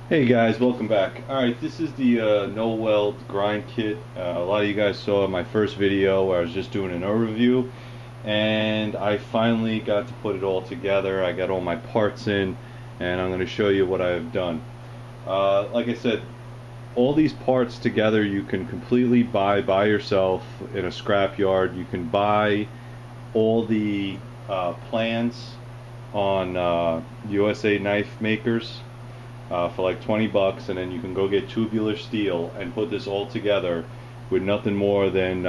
Hey guys, welcome back. Alright, this is the no weld grind kit. A lot of you guys saw my first video where I was just doing an overview, and I finally got to put it all together. I got all my parts in, and I'm going to show you what I've done. Like I said, all these parts together you can completely buy by yourself in a scrap yard. You can buy all the plans on USA knife makers for like 20 bucks, and then you can go get tubular steel and put this all together with nothing more than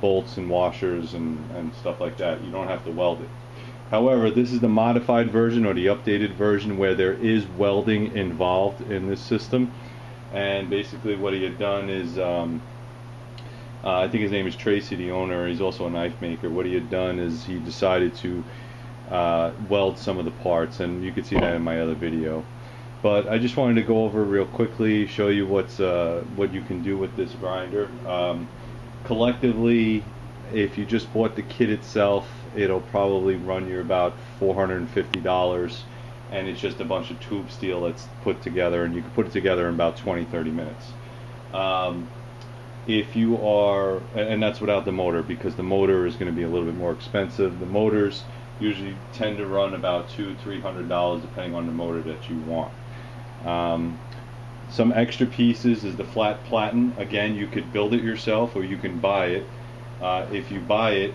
bolts and washers and stuff like that. You don't have to weld it. However, this is the modified version or the updated version where there is welding involved in this system. And basically what he had done is, I think his name is Tracy, the owner. He's also a knife maker. What he had done is he decided to weld some of the parts, and you can see that in my other video. But I just wanted to go over real quickly, show you what you can do with this grinder. Collectively, if you just bought the kit itself, it'll probably run you about $450, and it's just a bunch of tube steel that's put together, and you can put it together in about 20-30 minutes. If you are, and that's without the motor, because the motor is going to be a little bit more expensive. The motors usually tend to run about $200-300 depending on the motor that you want. Some extra pieces is the flat platen. Again, you could build it yourself or you can buy it. If you buy it,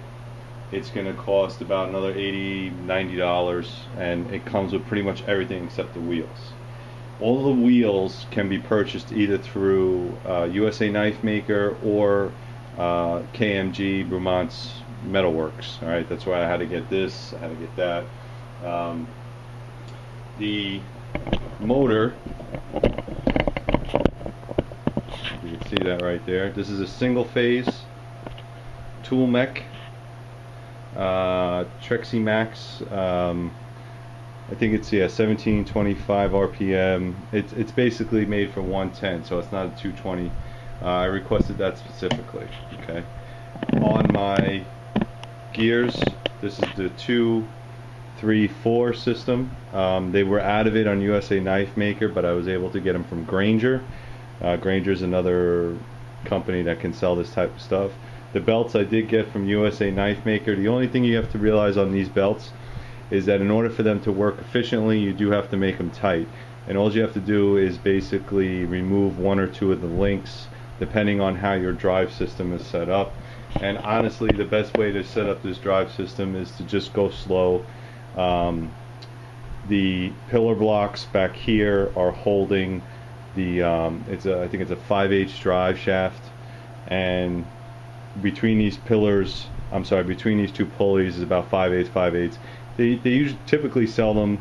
it's going to cost about another $80-90, and it comes with pretty much everything except the wheels. All the wheels can be purchased either through USA Knife Maker or KMG Brumont's Metalworks. All right, that's why I had to get this. I had to get that. The motor, you can see that right there. This is a single phase tool mech, Trexie Max. I think it's 1725 RPM. It's basically made for 110, so it's not a 220. I requested that specifically. Okay. On my gears, this is the 2, 3, 4 system. They were out of it on USA Knife Maker, but I was able to get them from Granger. Granger's another company that can sell this type of stuff. The belts I did get from USA Knife Maker. The only thing you have to realize on these belts is that in order for them to work efficiently, you do have to make them tight. And all you have to do is basically remove 1 or 2 of the links, depending on how your drive system is set up. And honestly, the best way to set up this drive system is to just go slow. The pillar blocks back here are holding the I think it's a 5/8 drive shaft, and between these pillars, between these 2 pulleys is about 5/8. They usually typically sell them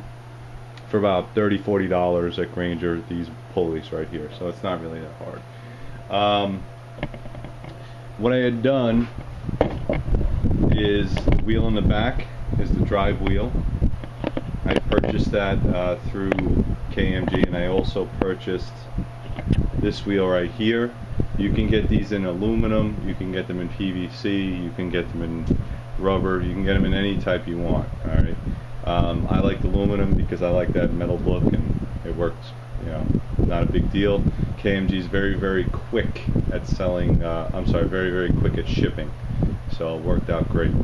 for about $30-40 at Granger, these pulleys right here, so it's not really that hard. What I had done is the wheel in the back is the drive wheel. I purchased that through KMG, and I also purchased this wheel right here. You can get these in aluminum, you can get them in PVC, you can get them in rubber, you can get them in any type you want. Alright, I like aluminum because I like that metal look, and it works, not a big deal. KMG is very quick at selling, very quick at shipping, so it worked out great.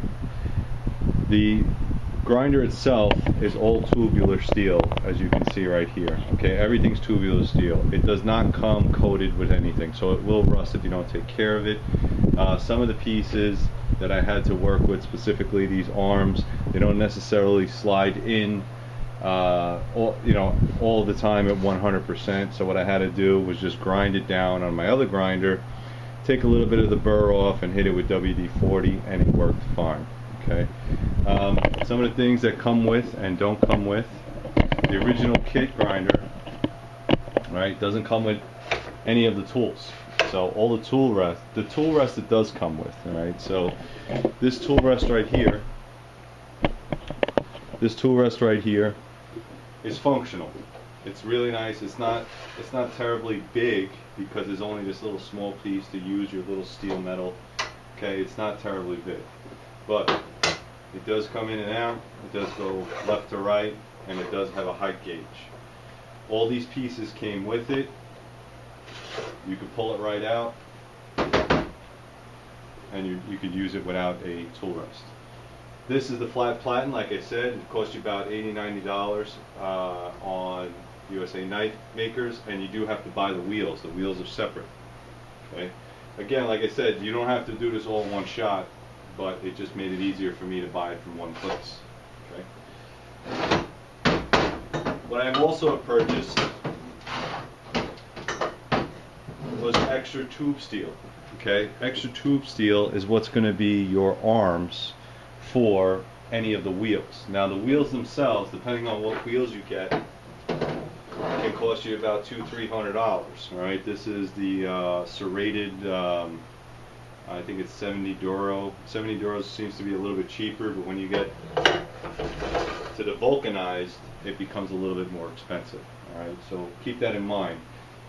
The grinder itself is all tubular steel, as you can see right here. Okay, everything's tubular steel. It does not come coated with anything, so it will rust if you don't take care of it. Some of the pieces that I had to work with, specifically these arms, they don't necessarily slide in all the time at 100%. So what I had to do was just grind it down on my other grinder, take a little bit of the burr off, and hit it with WD-40, and it worked fine. Okay. Some of the things that come with and don't come with the original kit grinder, right, doesn't come with any of the tools. So all the tool rest it does come with. All right. So this tool rest right here is functional. It's really nice. It's not terribly big because there's only this little small piece to use your little steel metal. Okay, it's not terribly big, but it does come in and out. It does go left to right, and it does have a height gauge. All these pieces came with it. You could pull it right out, and you could use it without a tool rest. This is the flat platen. Like I said, it cost you about $80–90 on USA Knife Makers, and you do have to buy the wheels. The wheels are separate. Okay. Again, like I said, you don't have to do this all in one shot, but it just made it easier for me to buy it from one place. Okay. What I've also purchased was extra tube steel. Okay, extra tube steel is what's going to be your arms for any of the wheels. Now the wheels themselves, depending on what wheels you get, can cost you about $200–300. All right, this is the serrated. I think it's 70 Duro. 70 Duro seems to be a little bit cheaper, but when you get to the vulcanized, it becomes a little bit more expensive. All right, so keep that in mind.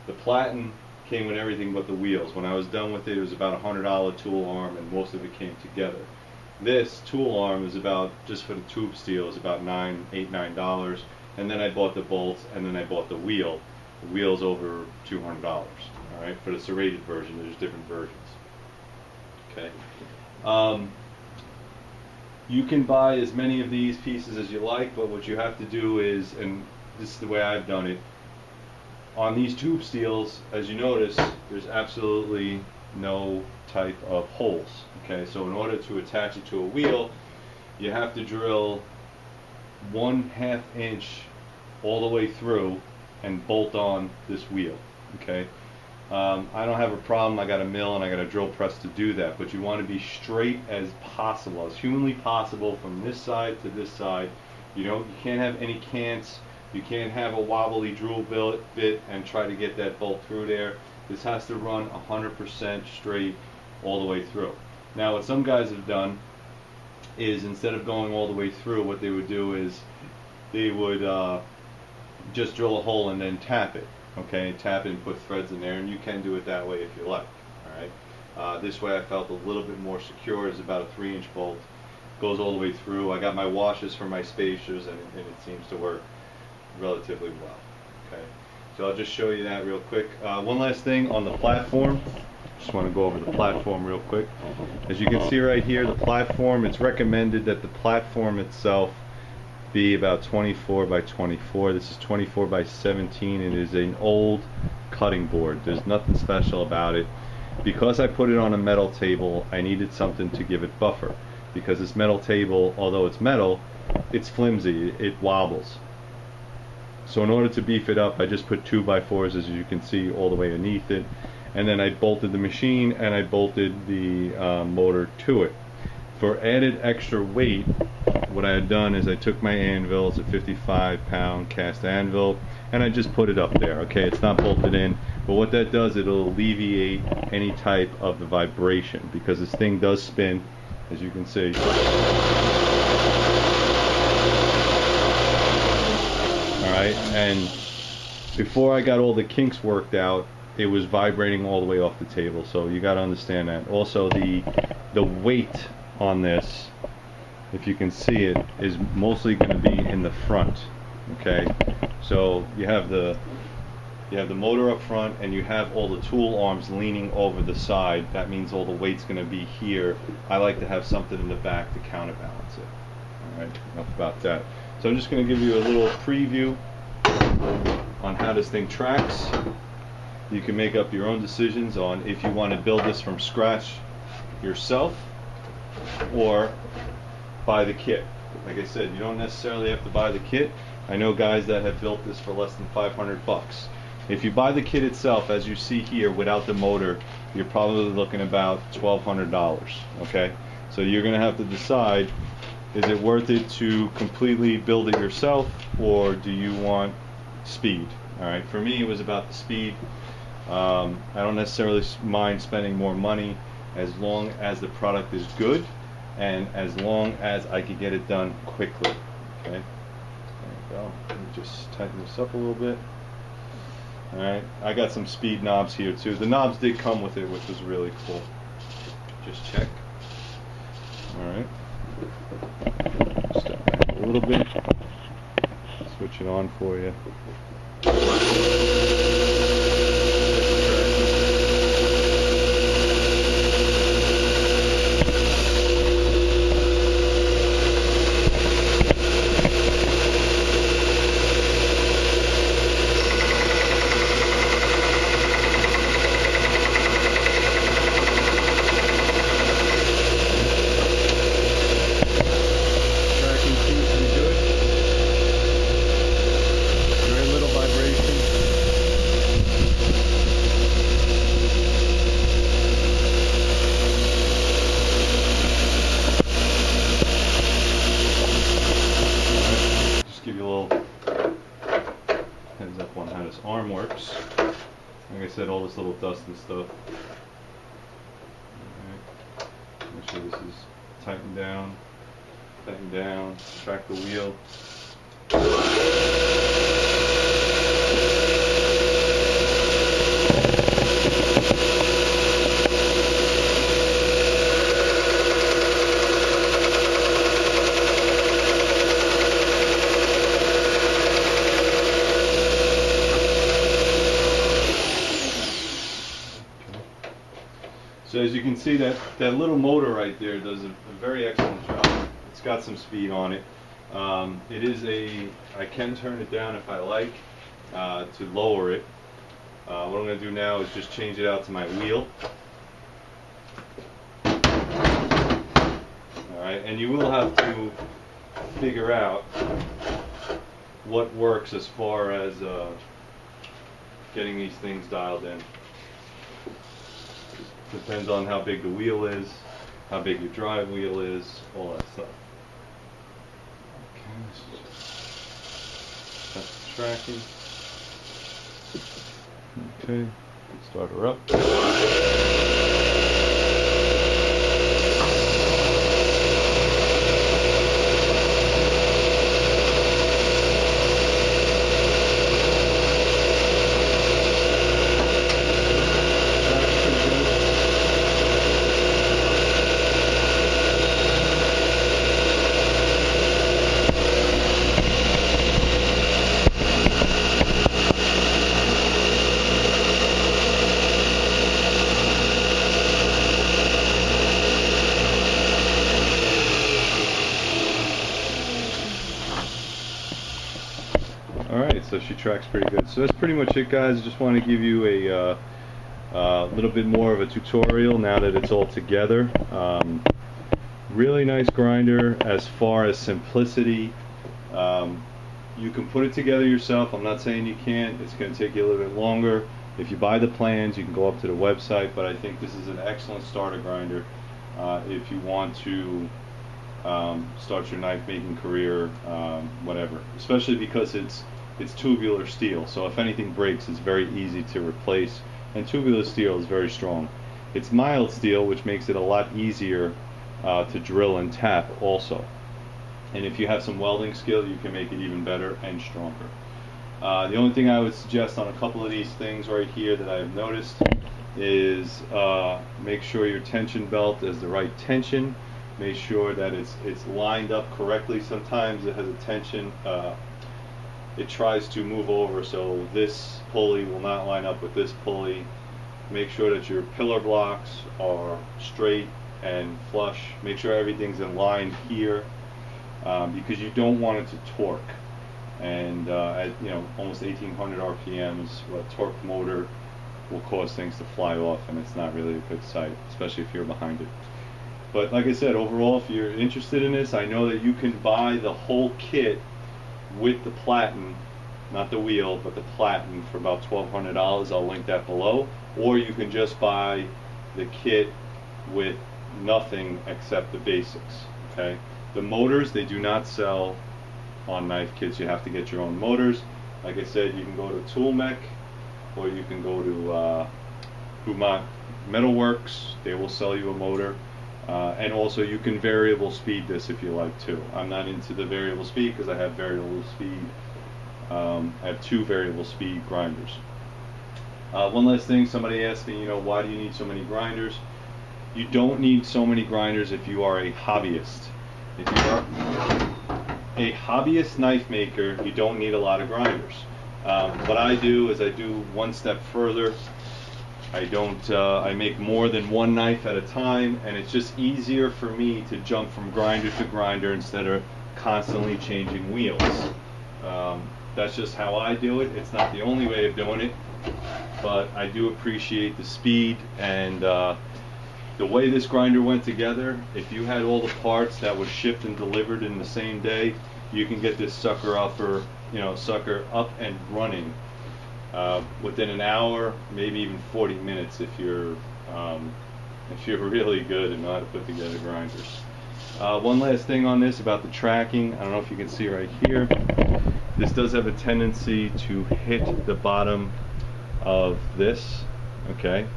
The platen came with everything but the wheels. When I was done with it, it was about a $100 tool arm, and most of it came together. This tool arm is about, just for the tube steel, is about $8–9, and then I bought the bolts, and then I bought the wheel. The wheel's over $200. All right, for the serrated version, there's different versions. Okay. You can buy as many of these pieces as you like, but what you have to do is, and this is the way I've done it, on these tube steels, as you notice, there's absolutely no type of holes. Okay, so in order to attach it to a wheel, you have to drill 1/2 inch all the way through and bolt on this wheel. Okay, I don't have a problem. I got a mill and I got a drill press to do that, but you want to be straight as possible, as humanly possible, from this side to this side. You can't have any cants. You can't have a wobbly drill bit and try to get that bolt through there. This has to run 100% straight all the way through. Now what some guys have done is, instead of going all the way through, what they would do is they would just drill a hole and then tap it. Okay, tap it and put threads in there, and you can do it that way if you like. All right. This way I felt a little bit more secure. It's about a 3-inch bolt. Goes all the way through. I got my washers for my spacers, and it seems to work relatively well. Okay, so I'll just show you that real quick. One last thing on the platform. Just want to go over the platform real quick. As you can see right here, the platform, it's recommended that the platform itself be about 24 by 24. This is 24 by 17. It is an old cutting board. There's nothing special about it. Because I put it on a metal table, I needed something to give it buffer, because this metal table, although it's metal, it's flimsy, it wobbles. So in order to beef it up, I just put 2x4s, as you can see, all the way underneath it, and then I bolted the machine and I bolted the motor to it. For added extra weight, what I had done is I took my anvil, it's a 55-pound cast anvil, and I just put it up there. Okay, it's not bolted in, but what that does, it'll alleviate any type of the vibration, because this thing does spin, as you can see. Alright, and before I got all the kinks worked out, it was vibrating all the way off the table, so you got to understand that. Also, the weight on this, if you can see it, is mostly going to be in the front. Okay, so you have the motor up front, and you have all the tool arms leaning over the side. That means all the weight's going to be here. I like to have something in the back to counterbalance it. Alright, enough about that. So I'm just going to give you a little preview on how this thing tracks. You can make up your own decisions on if you want to build this from scratch yourself or buy the kit. Like I said, you don't necessarily have to buy the kit. I know guys that have built this for less than 500 bucks. If you buy the kit itself, as you see here, without the motor, you're probably looking about $1,200. Okay, so you're going to have to decide, is it worth it to completely build it yourself, or do you want speed? All right, for me it was about the speed. I don't necessarily mind spending more money as long as the product is good and as long as I can get it done quickly. Okay, there you go. Let me just tighten this up a little bit. Alright, I got some speed knobs here too. The knobs did come with it, which was really cool. Just check. Alright. Step back a little bit. Switch it on for you. Arm works. Like I said, all this little dust and stuff. Alright. Make sure this is tightened down, track the wheel. So as you can see, that little motor right there does a very excellent job. It's got some speed on it. It is I can turn it down if I like to lower it. What I'm going to do now is just change it out to my wheel. Alright, and you will have to figure out what works as far as getting these things dialed in. Depends on how big the wheel is, how big your drive wheel is, all that stuff. Okay, that's the tracking. Okay, start her up. Alright, so she tracks pretty good. So that's pretty much it, guys. Just want to give you a little bit more of a tutorial now that it's all together. Really nice grinder as far as simplicity. You can put it together yourself. I'm not saying you can't. It's going to take you a little bit longer. If you buy the plans, you can go up to the website, but I think this is an excellent starter grinder if you want to start your knife making career, whatever, especially because it's tubular steel, so if anything breaks it's very easy to replace, and tubular steel is very strong. It's mild steel, which makes it a lot easier to drill and tap also, and if you have some welding skill you can make it even better and stronger. The only thing I would suggest on a couple of these things right here that I've noticed is make sure your tension belt is the right tension. Make sure that it's lined up correctly. Sometimes it has a tension, it tries to move over, so this pulley will not line up with this pulley. Make sure that your pillar blocks are straight and flush. Make sure everything's in line here, because you don't want it to torque. And at almost 1800 RPMs, a torque motor will cause things to fly off, and it's not really a good sight, especially if you're behind it. But like I said, overall, if you're interested in this, I know that you can buy the whole kit with the platen, not the wheel, but the platen, for about $1,200. I'll link that below. Or you can just buy the kit with nothing except the basics. Okay. The motors, they do not sell on knife kits. You have to get your own motors. Like I said, you can go to Tool Mech, or you can go to Humont Metalworks. They will sell you a motor. And also you can variable speed this if you like to. I'm not into the variable speed because I have variable speed. I have 2 variable speed grinders. One last thing, somebody asked me, why do you need so many grinders? You don't need so many grinders if you are a hobbyist. If you are a hobbyist knife maker, you don't need a lot of grinders. What I do is I do one step further. I make more than one knife at a time, and it's just easier for me to jump from grinder to grinder instead of constantly changing wheels. That's just how I do it. It's not the only way of doing it, but I do appreciate the speed and the way this grinder went together. If you had all the parts that were shipped and delivered in the same day, you can get this sucker up and running within an hour, maybe even 40 minutes if you're really good and know how to put together grinders. One last thing on this about the tracking. I don't know if you can see right here. This does have a tendency to hit the bottom of this. Okay,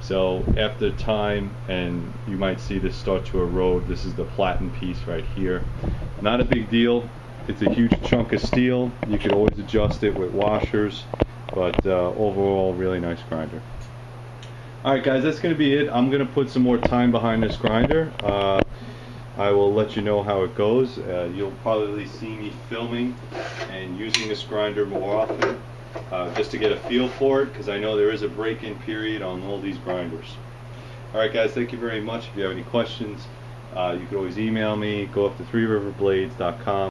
so after time, and you might see this start to erode. This is the platen piece right here. Not a big deal. It's a huge chunk of steel. You could always adjust it with washers, but overall, really nice grinder. Alright guys, that's going to be it. I'm going to put some more time behind this grinder. I will let you know how it goes. You'll probably see me filming and using this grinder more often, just to get a feel for it, because I know there is a break-in period on all these grinders. Alright guys, thank you very much. If you have any questions, you can always email me. Go up to threeriverblades.com.